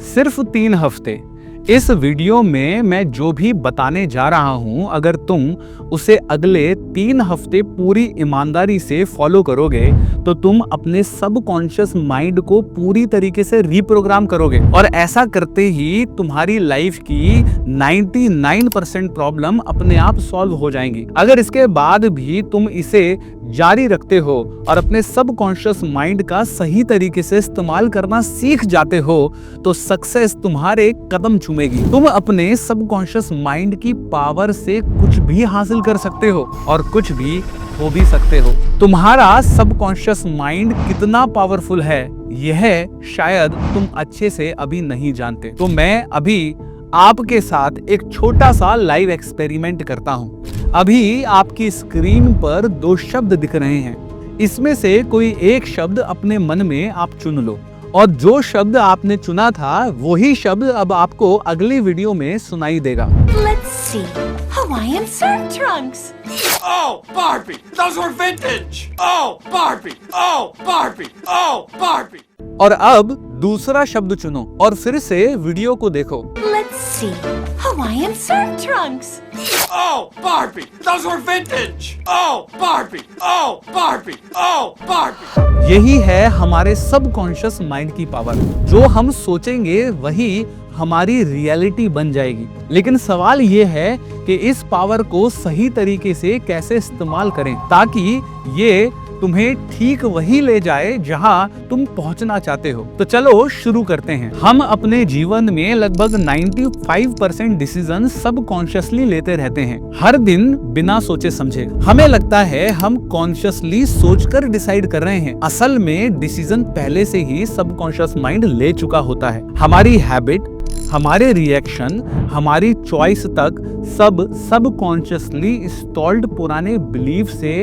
सिर्फ 3 हफ्ते। इस वीडियो में मैं जो भी बताने जा रहा हूं, अगर तुम उसे अगले 3 हफ्ते पूरी ईमानदारी से फॉलो करोगे तो तुम अपने सबकॉन्शियस माइंड को पूरी तरीके से रीप्रोग्राम करोगे और ऐसा करते ही तुम्हारी लाइफ की 99% प्रॉब्लम अपने आप सॉल्व हो जाएंगी। अगर इसके बाद भी तुम इसे जारी रखते हो और अपने सबकॉन्शियस माइंड का सही तरीके से इस्तेमाल करना सीख जाते हो तो सक्सेस तुम्हारे कदम चूमेगी। तुम अपने सबकॉन्शियस माइंड की पावर से कुछ भी हासिल कर सकते हो और कुछ भी हो भी सकते हो। तुम्हारा सबकॉन्शियस माइंड कितना पावरफुल है यह शायद तुम अच्छे से अभी नहीं जानते। तो मैं अभी आपके साथ एक छोटा सा लाइव एक्सपेरिमेंट करता हूं। अभी आपकी स्क्रीन पर 2 शब्द दिख रहे हैं। इसमें से कोई एक शब्द अपने मन में आप चुन लो और जो शब्द आपने चुना था वही शब्द अब आपको अगली वीडियो में सुनाई देगा। Let's see. Hawaiian surf trunks. Oh, Barbie! Those were vintage! Oh, Barbie! Oh, Barbie! Oh, Barbie! और अब दूसरा शब्द चुनो और फिर से वीडियो को देखो। Let's see. Hawaiian surf trunks. Oh, Barbie! Those were vintage! Oh, Barbie! Oh, Barbie! Oh, Barbie! यही है हमारे सबकॉन्शियस माइंड की पावर। जो हम सोचेंगे वही हमारी रियलिटी बन जाएगी। लेकिन सवाल ये है कि इस पावर को सही तरीके से कैसे इस्तेमाल करें ताकि ये तुम्हें ठीक वही ले जाए जहां तुम पहुंचना चाहते हो। तो चलो शुरू करते हैं। हम अपने जीवन में लगभग 95% डिसीजन सबकॉन्शियसली लेते रहते हैं, हर दिन बिना सोचे समझे। हमें लगता है हम कॉन्शियसली सोचकर डिसाइड कर रहे हैं, असल में डिसीजन पहले से ही सबकॉन्शियस माइंड ले चुका होता है। हमारी हैबिट, हमारे रिएक्शन, हमारी चॉइस तक सब सबकॉन्शियसली इंस्टॉल्ड पुराने बिलीफ से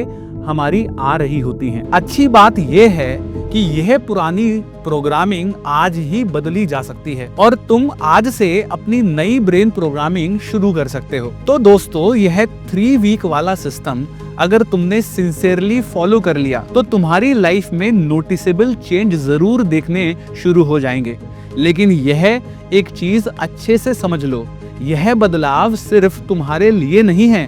हमारी आ रही होती हैं। अच्छी बात यह है कि यह पुरानी प्रोग्रामिंग आज ही बदली जा सकती है और तुम आज से अपनी नई ब्रेन प्रोग्रामिंग शुरू कर सकते हो। तो दोस्तों, यह 3 वीक वाला सिस्टम अगर तुमने सिंसियरली फॉलो कर लिया तो तुम्हारी लाइफ में नोटिसेबल चेंज जरूर देखने शुरू हो जाएंगे। लेकिन यह एक चीज अच्छे से समझ लो, यह बदलाव सिर्फ तुम्हारे लिए नहीं है।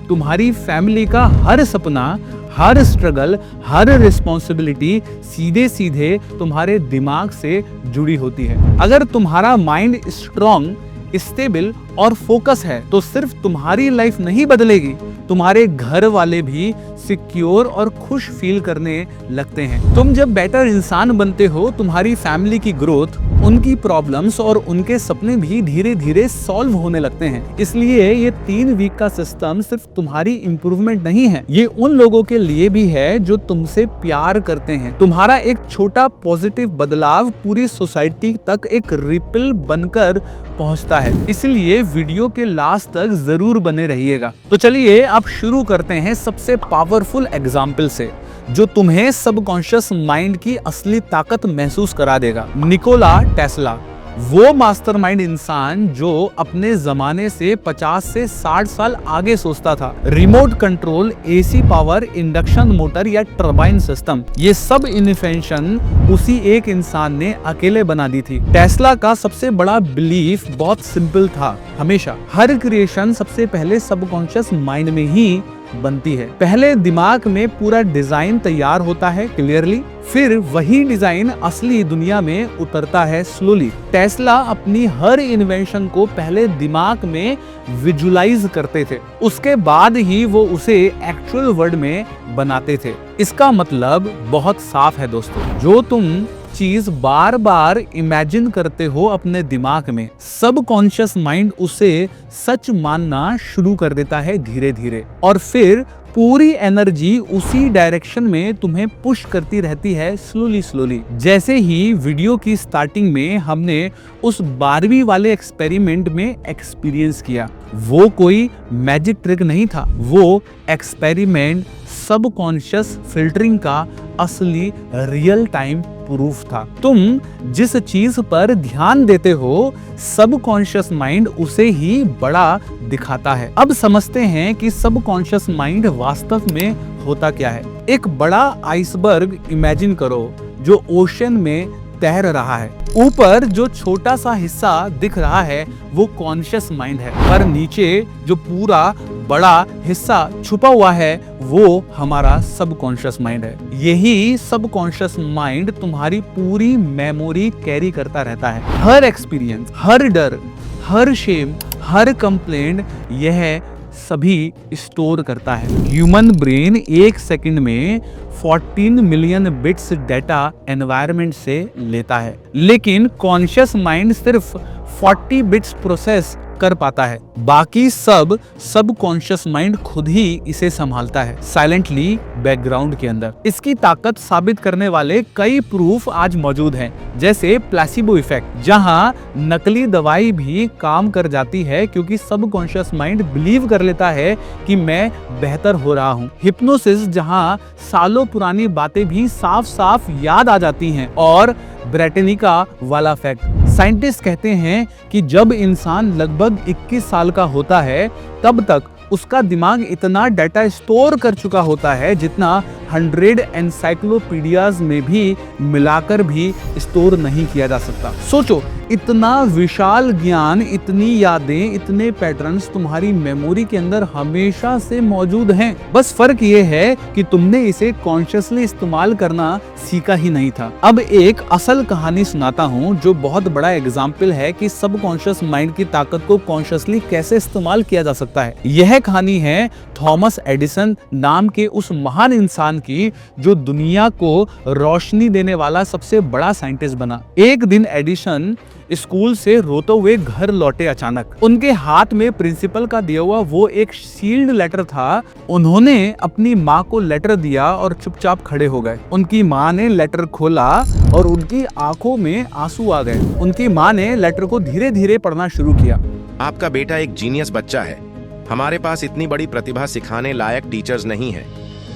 तुम्हारी फैमिली का हर सपना, हर स्ट्रगल, हर रिस्पॉन्सिबिलिटी सीधे सीधे तुम्हारे दिमाग से जुड़ी होती है। अगर तुम्हारा माइंड स्ट्रॉन्ग, स्टेबल और फोकस है तो सिर्फ तुम्हारी लाइफ नहीं बदलेगी, तुम्हारे घर वाले भी सिक्योर और खुश फील करने लगते हैं। तुम जब बेटर इंसान बनते हो, तुम्हारी फैमिली की ग्रोथ, उनकी प्रॉब्लम्स और उनके सपने भी धीरे धीरे सॉल्व होने लगते हैं। इसलिए ये 3 वीक का सिस्टम सिर्फ तुम्हारी इंप्रूवमेंट नहीं है, ये उन लोगों के लिए भी है जो तुमसे प्यार करते हैं। तुम्हारा एक छोटा पॉजिटिव बदलाव पूरी सोसाइटी तक एक रिपल बनकर पहुंचता है। इसलिए वीडियो के लास्ट तक जरूर बने रहिएगा। तो चलिए अब शुरू करते हैं सबसे पावरफुल एग्जाम्पल से जो तुम्हें सबकॉन्शियस माइंड की असली ताकत महसूस करा देगा। निकोला टेस्ला, वो मास्टरमाइंड इंसान जो अपने जमाने से 50 से 60 साल आगे सोचता था। Remote control, AC power, induction motor या टर्बाइन सिस्टम, ये सब इन्वेंशन उसी एक इंसान ने अकेले बना दी थी। टेस्ला का सबसे बड़ा बिलीफ बहुत सिंपल था, हमेशा हर क्रिएशन सबसे पहले सबकॉन्शियस माइंड में ही बनती है। पहले दिमाग में पूरा डिजाइन तैयार होता है क्लियरली, फिर वही डिजाइन असली दुनिया में उतरता है स्लोली। टेस्ला अपनी हर इन्वेंशन को पहले दिमाग में विजुलाइज करते थे, उसके बाद ही वो उसे एक्चुअल वर्ल्ड में बनाते थे। इसका मतलब बहुत साफ है दोस्तों, जो तुम चीज बार बार इमेजिन करते हो अपने दिमाग में, सबकॉन्शियस माइंड उसे सच मानना शुरू कर देता है धीरे धीरे और फिर पूरी एनर्जी उसी डायरेक्शन में तुम्हें पुश करती रहती है स्लोली स्लोली। जैसे ही वीडियो की स्टार्टिंग में हमने उस 12वीं वाले एक्सपेरिमेंट में एक्सपीरियंस किया, वो कोई मैजिक ट्रिक नहीं था, वो एक्सपेरिमेंट सबकॉन्शियस फिल्टरिंग का असली रियल टाइम प्रूफ था। तुम जिस चीज पर ध्यान देते हो सबकॉन्शियस माइंड उसे ही बड़ा दिखाता है। अब समझते हैं कि सबकॉन्शियस माइंड वास्तव में होता क्या है। एक बड़ा आइसबर्ग इमेजिन करो जो ओशन में तैर रहा है। ऊपर जो छोटा सा हिस्सा दिख रहा है वो कॉन्शियस माइंड है, पर नीचे जो पूरा बड़ा हिस्सा छुपा हुआ है वो हमारा सबकॉन्शियस माइंड है। यही सबकॉन्शियस माइंड तुम्हारी पूरी मेमोरी कैरी करता रहता है। हर एक्सपीरियंस, हर डर, हर शेम, हर कंप्लेंट यह सभी स्टोर करता है। ह्यूमन ब्रेन एक सेकंड में 14 मिलियन बिट्स डेटा एनवायरनमेंट से लेता है, लेकिन कॉन्शियस माइंड सिर्फ 40 बिट्स प्रोसेस कर पाता है। बाकी सब कॉन्शियस माइंड खुद ही इसे संभालता है साइलेंटली बैकग्राउंड के अंदर। इसकी ताकत साबित करने वाले कई प्रूफ आज मौजूद हैं, जैसे प्लेसिबो इफेक्ट, जहां नकली दवाई भी काम कर जाती है क्योंकि सबकॉन्शियस माइंड बिलीव कर लेता है कि मैं बेहतर हो रहा हूं। हिप्नोसिस, जहां सालों पुरानी बातें भी साफ साफ याद आ जाती हैं। और ब्रेटेनिका वाला फैक्ट, साइंटिस्ट कहते हैं कि जब इंसान लगभग 21 साल का होता है तब तक उसका दिमाग इतना डाटा स्टोर कर चुका होता है जितना 100 एनसाइक्लोपीडियाज में भी मिलाकर भी स्टोर नहीं किया जा सकता। सोचो, इतना विशाल ज्ञान, इतनी यादें, इतने पैटर्न्स तुम्हारी मेमोरी के अंदर हमेशा से मौजूद हैं। बस फर्क ये है कि तुमने इसे कॉन्शियसली इस्तेमाल करना सीखा ही नहीं था। अब एक असल कहानी सुनाता हूँ जो बहुत बड़ा एग्जाम्पल है कि सबकॉन्शियस माइंड की ताकत को कॉन्शियसली कैसे इस्तेमाल किया जा सकता है। यह कहानी है थॉमस एडिसन नाम के उस महान इंसान की जो दुनिया को रोशनी देने वाला सबसे बड़ा साइंटिस्ट बना। एक दिन एडिसन स्कूल से रोते हुए घर लौटे। अचानक उनके हाथ में प्रिंसिपल का दिया हुआ वो एक सील्ड लेटर था। उन्होंने अपनी माँ को लेटर दिया और चुपचाप खड़े हो गए। उनकी माँ ने लेटर खोला और उनकी आंखों में आंसू आ गए। उनकी माँ ने लेटर को धीरे धीरे पढ़ना शुरू किया। आपका बेटा एक जीनियस बच्चा है। हमारे पास इतनी बड़ी प्रतिभा सिखाने लायक टीचर्स नहीं है।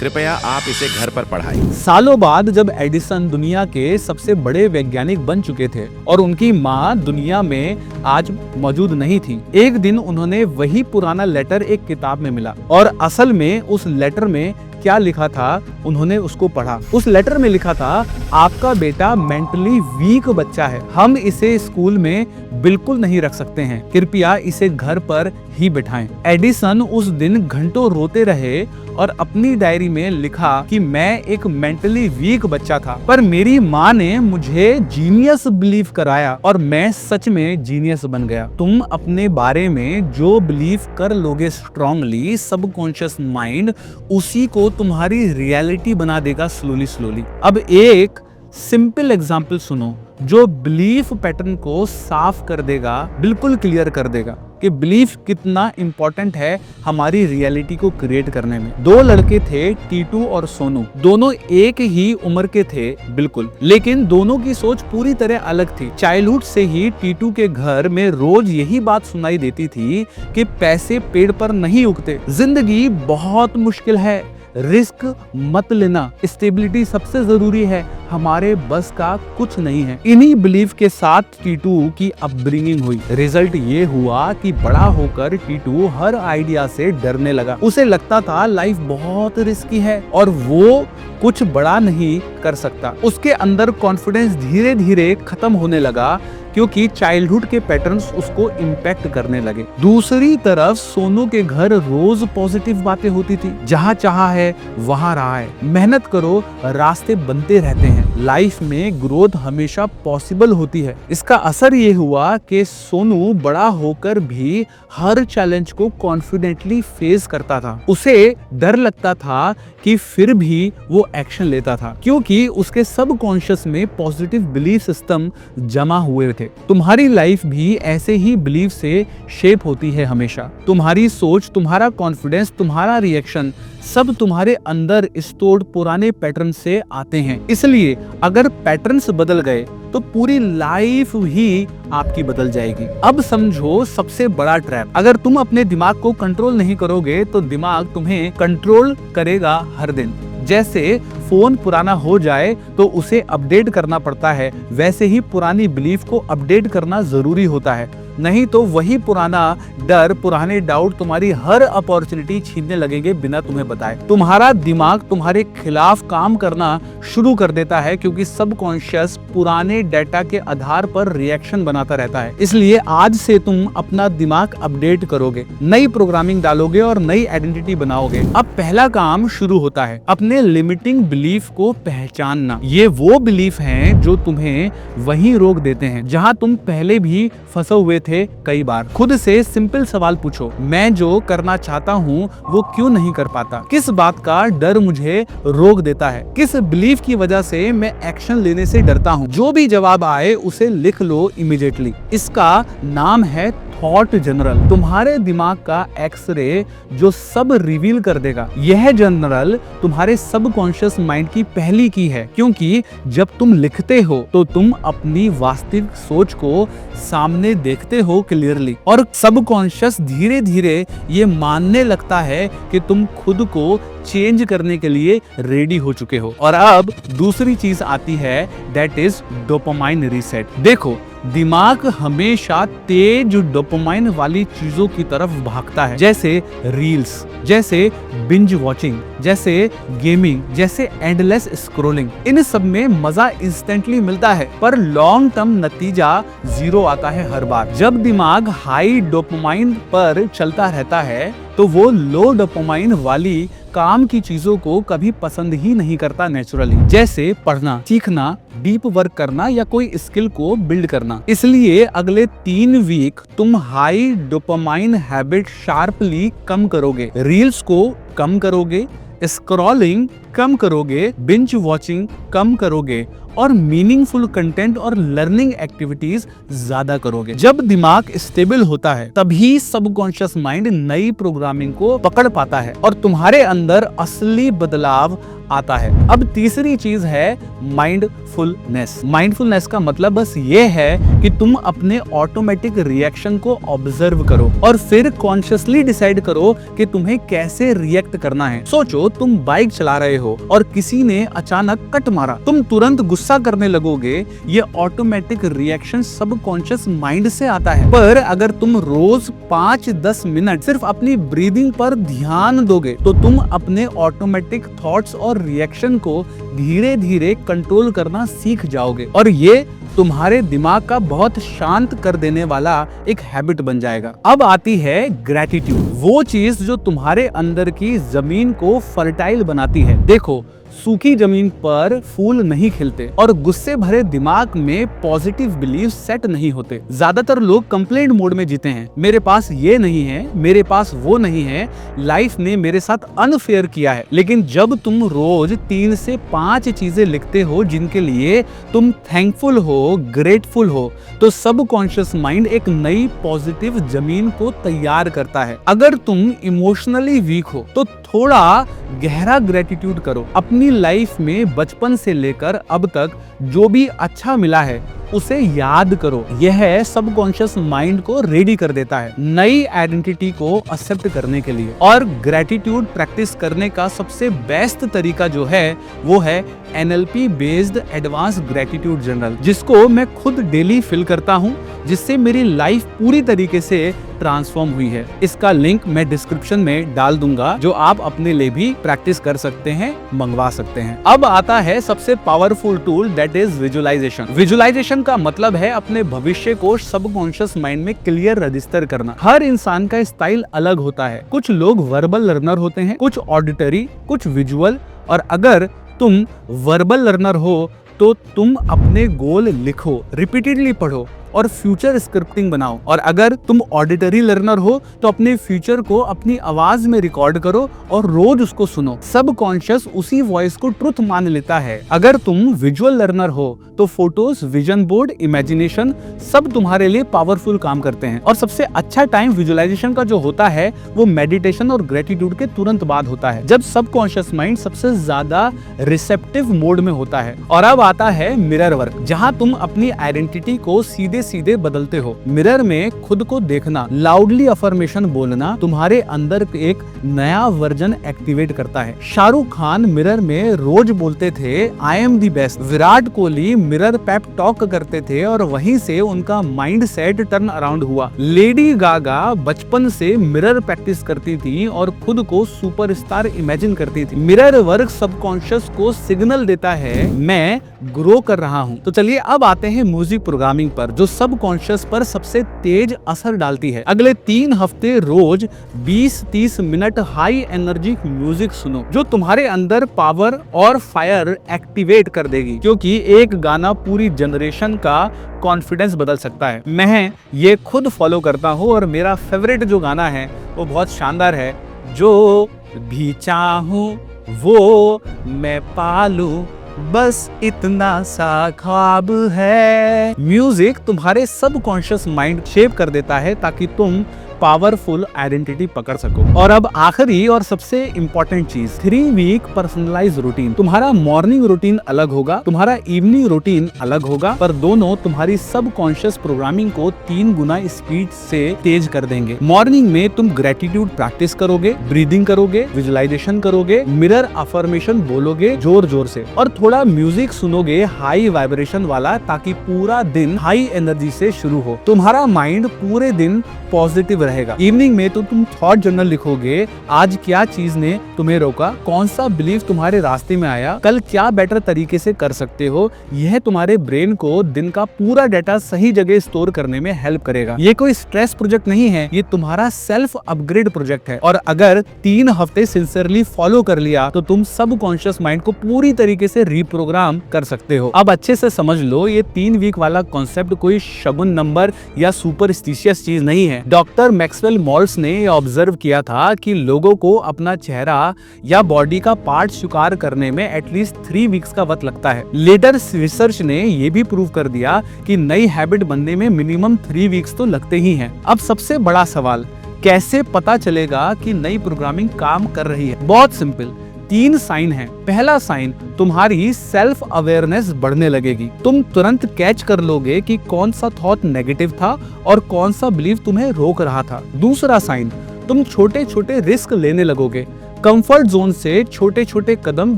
कृपया आप इसे घर पर पढ़ाएं। सालों बाद जब एडिसन दुनिया के सबसे बड़े वैज्ञानिक बन चुके थे और उनकी माँ दुनिया में आज मौजूद नहीं थी, एक दिन उन्होंने वही पुराना लेटर एक किताब में मिला और असल में उस लेटर में क्या लिखा था उन्होंने उसको पढ़ा। उस लेटर में लिखा था, आपका बेटा मेंटली वीक बच्चा है, हम इसे स्कूल में बिल्कुल नहीं रख सकते हैं, कृपया इसे घर पर ही बिठाएं। एडिसन उस दिन घंटों रोते रहे और अपनी डायरी में लिखा कि मैं एक मेंटली वीक बच्चा था, पर मेरी माँ ने मुझे जीनियस बिलीव कराया और मैं सच में जीनियस बन गया। तुम अपने बारे में जो बिलीव कर लोगे स्ट्रांगली, सबकॉन्शियस माइंड उसी को तुम्हारी रियलिटी बना देगा स्लोली। अब एक सिंपल एग्जाम्पल सुनो जो बिलीफ पैटर्न को साफ कर देगा, बिल्कुल क्लियर कर देगा कि बिलीफ कितना इंपॉर्टेंट है हमारी रियलिटी को क्रिएट करने में। दो लड़के थे, टीटू और सोनू। दोनों एक ही उम्र के थे बिल्कुल, लेकिन दोनों की सोच पूरी तरह अलग थी। चाइल्डहुड से ही टीटू के घर में रोज यही बात सुनाई देती थी कि पैसे पेड़ पर नहीं उगते, जिंदगी बहुत मुश्किल है, रिस्क मत लेना, स्टेबिलिटी सबसे जरूरी है, हमारे बस का कुछ नहीं है। इन्हीं बिलीफ के साथ टीटू की अपब्रिंगिंग हुई। रिजल्ट ये हुआ कि बड़ा होकर टीटू हर आइडिया से डरने लगा। उसे लगता था लाइफ बहुत रिस्की है और वो कुछ बड़ा नहीं कर सकता। उसके अंदर कॉन्फिडेंस धीरे धीरे खत्म होने लगा क्योंकि चाइल्डहुड के पैटर्न्स उसको इम्पैक्ट करने लगे। दूसरी तरफ सोनू के घर रोज पॉजिटिव बातें होती थी, जहाँ चाहा है वहाँ रहा है, मेहनत करो रास्ते बनते रहते हैं, लाइफ में ग्रोथ हमेशा पॉसिबल होती है। इसका असर ये हुआ कि सोनू बड़ा होकर भी हर चैलेंज को कॉन्फिडेंटली फेस करता था। उसे डर लगता था कि फिर भी वो एक्शन लेता था क्योंकि उसके सबकॉन्शियस में पॉजिटिव बिलीफ सिस्टम जमा हुए थे। तुम्हारी लाइफ भी ऐसे ही बिलीफ से शेप होती है हमेशा। तुम्हारी सोच, तुम्हारा कॉन्फिडेंस, तुम्हारा रिएक्शन सब तुम्हारे अंदर स्टोर्ड पुराने पैटर्न से आते हैं। इसलिए अगर पैटर्न्स बदल गए तो पूरी लाइफ ही आपकी बदल जाएगी। अब समझो सबसे बड़ा ट्रैप, अगर तुम अपने दिमाग को कंट्रोल नहीं करोगे तो दिमाग तुम्हें कंट्रोल करेगा हर दिन। जैसे फोन पुराना हो जाए तो उसे अपडेट करना पड़ता है, वैसे ही पुरानी बिलीफ को अपडेट करना जरूरी होता है, नहीं तो वही पुराना डर, पुराने डाउट तुम्हारी हर अपॉर्चुनिटी छीनने लगेंगे बिना तुम्हें बताए। तुम्हारा दिमाग तुम्हारे खिलाफ काम करना शुरू कर देता है, क्योंकि सबकॉन्शियस पुराने डेटा के आधार पर रिएक्शन बनाता रहता है। इसलिए आज से तुम अपना दिमाग अपडेट करोगे, नई प्रोग्रामिंग डालोगे और नई आइडेंटिटी बनाओगे। अब पहला काम शुरू होता है, अपने लिमिटिंग बिलीफ को पहचानना। ये वो बिलीफ हैं जो तुम्हें वहीं रोक देते हैं जहां तुम पहले भी फंसे हुए थे। कई बार खुद से सिंपल सवाल पूछो, मैं जो करना चाहता हूँ वो क्यों नहीं कर पाता? किस बात का डर मुझे रोक देता है? किस बिलीफ की वजह से मैं एक्शन लेने से डरता हूँ? जो भी जवाब आए उसे लिख लो इमीडिएटली। इसका नाम है थॉट जनरल, तुम्हारे दिमाग का एक्सरे जो सब रिवील कर देगा। यह जनरल तुम्हारे सबकॉन्शियस माइंड की पहली की है, क्योंकि जब तुम लिखते हो तो तुम अपनी वास्तविक सोच को सामने देखते हो क्लियरली, और सबकॉन्शियस धीरे धीरे ये मानने लगता है कि तुम खुद को चेंज करने के लिए रेडी हो चुके हो। और अब दूसरी चीज आती है, दैट इज डोपामाइन रीसेट। देखो, दिमाग हमेशा तेज डोपामाइन वाली चीजों की तरफ भागता है, जैसे रील्स, जैसे बिंज वॉचिंग, जैसे गेमिंग, जैसे एंडलेस स्क्रोलिंग। इन सब में मजा इंस्टेंटली मिलता है, पर लॉन्ग टर्म नतीजा जीरो आता है हर बार। जब दिमाग हाई डोपामाइन पर चलता रहता है तो वो लो डोपामाइन वाली काम की चीजों को कभी पसंद ही नहीं करता नेचुरली, जैसे पढ़ना, सीखना, डीप वर्क करना या कोई स्किल को बिल्ड करना। इसलिए अगले 3 वीक तुम हाई डोपामाइन हैबिट शार्पली कम करोगे, रील्स को कम करोगे, स्क्रॉलिंग कम करोगे, बिंज वॉचिंग कम करोगे और मीनिंगफुल कंटेंट और लर्निंग एक्टिविटीज ज्यादा करोगे। जब दिमाग स्टेबल होता है तभी सबकॉन्शियस माइंड नई प्रोग्रामिंग को पकड़ पाता है और तुम्हारे अंदर असली बदलाव आता है। अब तीसरी चीज है माइंडफुलनेस। माइंडफुलनेस का मतलब बस ये है कि तुम अपने ऑटोमेटिक रिएक्शन को ऑब्जर्व करो और फिर कॉन्शियसली डिसाइड करो कि तुम्हें कैसे रिएक्ट करना है। सोचो, तुम बाइक चला रहे हो और किसी ने अचानक कट मारा, तुम तुरंत गुस्सा करने लगोगे। ये ऑटोमेटिक रिएक्शन सबकॉन्शियस माइंड से आता है। पर अगर तुम रोज 5-10 मिनट सिर्फ अपनी ब्रीदिंग पर ध्यान दोगे तो तुम अपने ऑटोमेटिक थॉट्स और रिएक्शन को धीरे धीरे कंट्रोल करना सीख जाओगे और ये तुम्हारे दिमाग का बहुत शांत कर देने वाला एक हैबिट बन जाएगा। अब आती है ग्रैटिट्यूड, वो चीज जो तुम्हारे अंदर की जमीन को फर्टाइल बनाती है। देखो, सूखी जमीन पर फूल नहीं खिलते और गुस्से भरे दिमाग में पॉजिटिव बिलीफ सेट नहीं होते। ज्यादातर लोग कंप्लेंट मोड में जीते हैं, मेरे पास ये नहीं है, मेरे पास वो नहीं है, लाइफ ने मेरे साथ अनफेयर किया है। लेकिन जब तुम रोज 3 से 5 चीजें लिखते हो जिनके लिए तुम थैंकफुल हो, ग्रेटफुल हो, तो सबकॉन्शियस माइंड एक नई पॉजिटिव जमीन को तैयार करता है। अगर तुम इमोशनली वीक हो तो थोड़ा गहरा ग्रेटिट्यूड करो। अपनी लाइफ में बचपन से लेकर अब तक जो भी अच्छा मिला है उसे याद करो। यह सबकॉन्शियस माइंड को रेडी कर देता है नई आइडेंटिटी को एक्सेप्ट करने के लिए। और ग्रेटिट्यूड प्रैक्टिस करने का सबसे बेस्ट तरीका जो है वो है NLP based advance gratitude journal, जिसको मैं खुद डेली फिल करता हूँ, जिससे मेरी लाइफ पूरी तरीके से ट्रांसफॉर्म हुई है। इसका लिंक मैं डिस्क्रिप्शन में डाल दूंगा, जो आप अपने लिए भी प्रैक्टिस कर सकते हैं, मंगवा सकते हैं। अब आता है सबसे powerful tool, that is visualisation. Visualisation का मतलब है अपने भविष्य को सबकॉन्शियस माइंड में क्लियर रजिस्टर करना। हर इंसान का स्टाइल अलग होता है, कुछ लोग वर्बल लर्नर होते हैं, कुछ ऑडिटरी, कुछ विजुअल। और अगर तुम वर्बल लर्नर हो तो तुम अपने गोल लिखो, रिपीटेडली पढ़ो और फ्यूचर स्क्रिप्टिंग बनाओ। और अगर तुम ऑडिटरी लर्नर हो तो अपने फ्यूचर को अपनी आवाज में रिकॉर्ड करो और रोज उसको सुनो। सबकॉन्शियस उसी वॉइस को ट्रुथ मान लेता है। अगर तुम विजुअल लर्नर हो तो फोटोज, विजन बोर्ड, इमेजिनेशन सब तुम्हारे लिए पावरफुल काम करते हैं। और सबसे अच्छा टाइम विजुअलाइजेशन का जो होता है वो मेडिटेशन और ग्रेटिट्यूड के तुरंत बाद होता है, जब सबकॉन्शियस माइंड सबसे ज्यादा रिसेप्टिव मोड में होता है। और अब आता है मिरर वर्क, जहां तुम अपनी आइडेंटिटी को सीधे सीधे सीधे बदलते हो। मिरर में खुद को देखना, लाउडली अफर्मेशन बोलना तुम्हारे अंदर एक नया वर्जन एक्टिवेट करता है। शाहरुख खान मिरर में रोज बोलते थे I am the best. Virat Kohli mirror pep talk करते थे और वहीं से उनका माइंड सेट टर्न अराउंड हुआ। लेडी गागा बचपन से मिरर प्रैक्टिस करती थी और खुद को सुपरस्टार इमेजिन करती थी। मिरर वर्क सबकॉन्शियस को सिग्नल देता है मैं ग्रो कर रहा हूं। तो चलिए अब आते हैं म्यूजिक प्रोग्रामिंग पर, जो सबकॉन्शियस पर सबसे तेज असर डालती है। अगले 3 हफ्ते रोज 20-30 मिनट हाई एनर्जी म्यूजिक सुनो, जो तुम्हारे अंदर पावर और फायर एक्टिवेट कर देगी, क्योंकि एक गाना पूरी जनरेशन का कॉन्फिडेंस बदल सकता है। मैं ये खुद फॉलो करता हूँ और मेरा फेवरेट जो गाना है वो बहुत शानदार है, जो भी चाहूं वो मैं पालूं, बस इतना सा ख्वाब है। म्यूजिक तुम्हारे सबकॉन्शियस माइंड शेप कर देता है ताकि तुम पावरफुल आइडेंटिटी पकड़ सको। और अब आखिरी और सबसे इंपॉर्टेंट चीज, 3 वीक पर्सनलाइज रूटीन। तुम्हारा मॉर्निंग रूटीन अलग होगा, तुम्हारा इवनिंग रूटीन अलग होगा, पर दोनों तुम्हारी सबकॉन्शियस प्रोग्रामिंग को 3 गुना स्पीड से तेज कर देंगे। मॉर्निंग में तुम ग्रेटिट्यूड प्रैक्टिस करोगे, ब्रीदिंग करोगे, विजुअलाइजेशन करोगे, मिरर अफर्मेशन बोलोगे जोर जोर से, और थोड़ा म्यूजिक सुनोगे हाई वाइब्रेशन वाला, ताकि पूरा दिन हाई एनर्जी से शुरू हो। तुम्हारा माइंड पूरे दिन पॉजिटिव रहेगा। इवनिंग में तो तुम थॉट जर्नल लिखोगे, आज क्या चीज ने तुम्हें रोका, कौन सा बिलीफ तुम्हारे रास्ते में आया, कल क्या बेटर तरीके से कर सकते हो। यह तुम्हारे ब्रेन को दिन का पूरा डाटा सही जगह स्टोर करने में हेल्प करेगा। ये कोई स्ट्रेस प्रोजेक्ट नहीं है, ये तुम्हारा सेल्फ अपग्रेड प्रोजेक्ट है। और अगर 3 हफ्ते सिंसियरली फॉलो कर लिया तो तुम सबकॉन्शियस माइंड को पूरी तरीके से रीप्रोग्राम कर सकते हो। अब अच्छे से समझ लो, ये 3 वीक वाला कॉन्सेप्ट कोई शगुन नंबर या सुपरस्टिशियस चीज नहीं है। डॉक्टर मैक्सवेल मॉल्स ने ऑब्जर्व किया था कि लोगों को अपना चेहरा या बॉडी का पार्ट स्वीकार करने में एटलीस्ट 3 वीक्स का वक्त लगता है। लेटर रिसर्च ने यह भी प्रूव कर दिया कि नई हैबिट बनने में मिनिमम 3 वीक्स तो लगते ही हैं। अब सबसे बड़ा सवाल, कैसे पता चलेगा कि नई प्रोग्रामिंग काम कर रही है? बहुत सिंपल, 3 साइन है। पहला साइन, तुम्हारी सेल्फ अवेयरनेस बढ़ने लगेगी। तुम तुरंत कैच कर लोगे कि कौन सा थॉट नेगेटिव था और कौन सा बिलीफ तुम्हें रोक रहा था। दूसरा साइन, तुम छोटे छोटे रिस्क लेने लगोगे, कंफर्ट जोन से छोटे छोटे कदम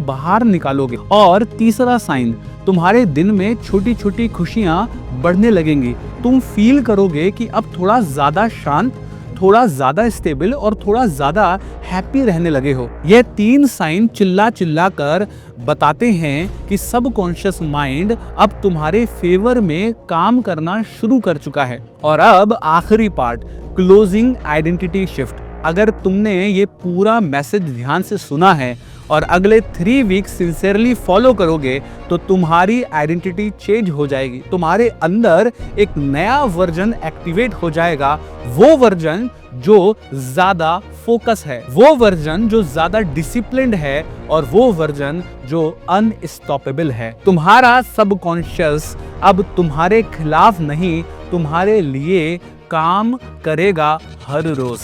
बाहर निकालोगे। और तीसरा साइन, तुम्हारे दिन में छोटी छोटी खुशियां बढ़ने लगेंगी। तुम फील करोगे कि अब थोड़ा ज्यादा शांत, थोड़ा ज्यादा स्टेबल और थोड़ा ज्यादा हैप्पी रहने लगे हो। ये 3 साइन चिल्ला चिल्ला कर बताते हैं कि सबकॉन्शियस माइंड अब तुम्हारे फेवर में काम करना शुरू कर चुका है। और अब आखिरी पार्ट, क्लोजिंग आइडेंटिटी शिफ्ट। अगर तुमने ये पूरा मैसेज ध्यान से सुना है और अगले 3 वीक सिंसियरली फॉलो करोगे तो तुम्हारी आइडेंटिटी चेंज हो जाएगी। तुम्हारे अंदर एक नया वर्जन एक्टिवेट हो जाएगा, वो वर्जन जो ज्यादा फोकस है, वो वर्जन जो ज्यादा डिसिप्लिन्ड है, और वो वर्जन जो अनस्टॉपेबल है। तुम्हारा सबकॉन्शियस अब तुम्हारे खिलाफ नहीं, तुम्हारे लिए काम करेगा हर रोज।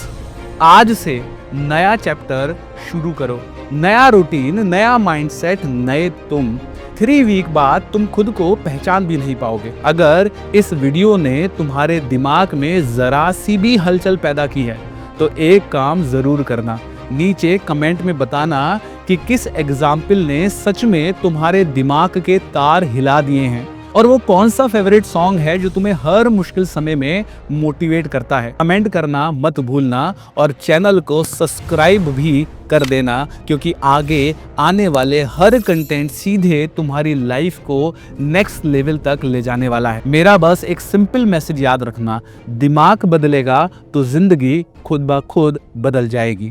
आज से नया चैप्टर शुरू करो, नया रूटीन, नया माइंडसेट, नए तुम। 3 वीक बाद तुम खुद को पहचान भी नहीं पाओगे। अगर इस वीडियो ने तुम्हारे दिमाग में जरा सी भी हलचल पैदा की है तो एक काम जरूर करना, नीचे कमेंट में बताना कि किस एग्जाम्पल ने सच में तुम्हारे दिमाग के तार हिला दिए हैं, और वो कौन सा फेवरेट सॉन्ग है जो तुम्हें हर मुश्किल समय में मोटिवेट करता है। कमेंट करना मत भूलना और चैनल को सब्सक्राइब भी कर देना, क्योंकि आगे आने वाले हर कंटेंट सीधे तुम्हारी लाइफ को नेक्स्ट लेवल तक ले जाने वाला है। मेरा बस एक सिंपल मैसेज याद रखना, दिमाग बदलेगा तो जिंदगी खुद ब खुद बदल जाएगी।